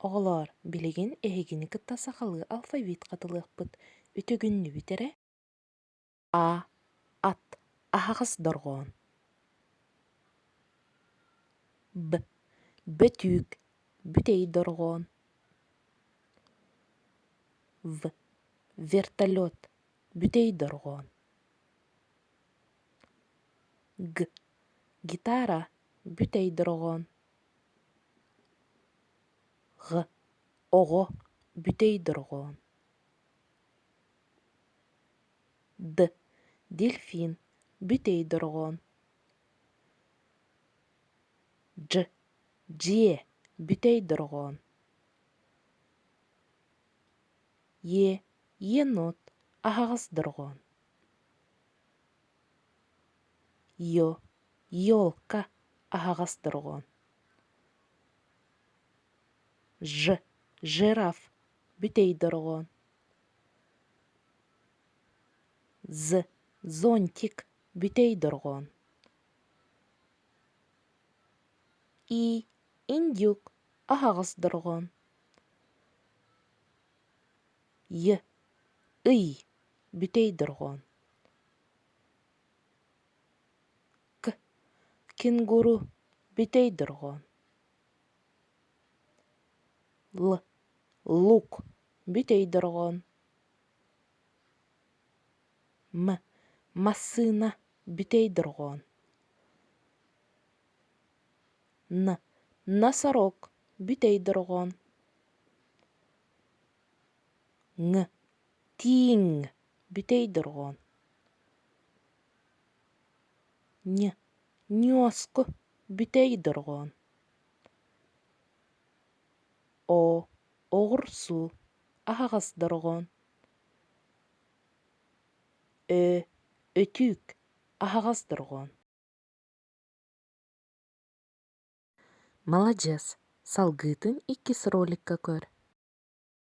Оғылар, билеген эхигини кытта сақалы алфавит қатылықпыт. Үтігінні бітере? А. Ат. Ахағыз дорғон. Б. Бөтүк. Бүтей дорғон. В. Вертолет. Бүтей дорғон. Г. Гитара. Бүтей дорғон. Г. Оғо. Бүтей дорғон. Д. Дельфин. Бүтей дорғон. Дж. Дже. Бүтей дорғон. Е. Енот. Ахағыз дорғон. Йо. Ёлка. Ахағыз дорғон. Ж. Жираф. Бүтей дорғон. З. Зонтик. Бүтей дорғон. И. Индюк. Ахағыз дорғон. Й. Ый. Бүтей дорғон. К. Кенгуру. Бүтей дорғон. Л. Лук. Бүтей дорғон. М. Масына. Бүтей дорғон. Н. Носорог. Бүтей дорғон. Ң. Тиң. Бүтей дорғон. Н. Нёску. Бүтей дорғон. О. Оғырсу. Ахағыз дорғон. Ö. Ötük. Ахағыз дорғон. Молодец. Салгытын иккис роликка көр.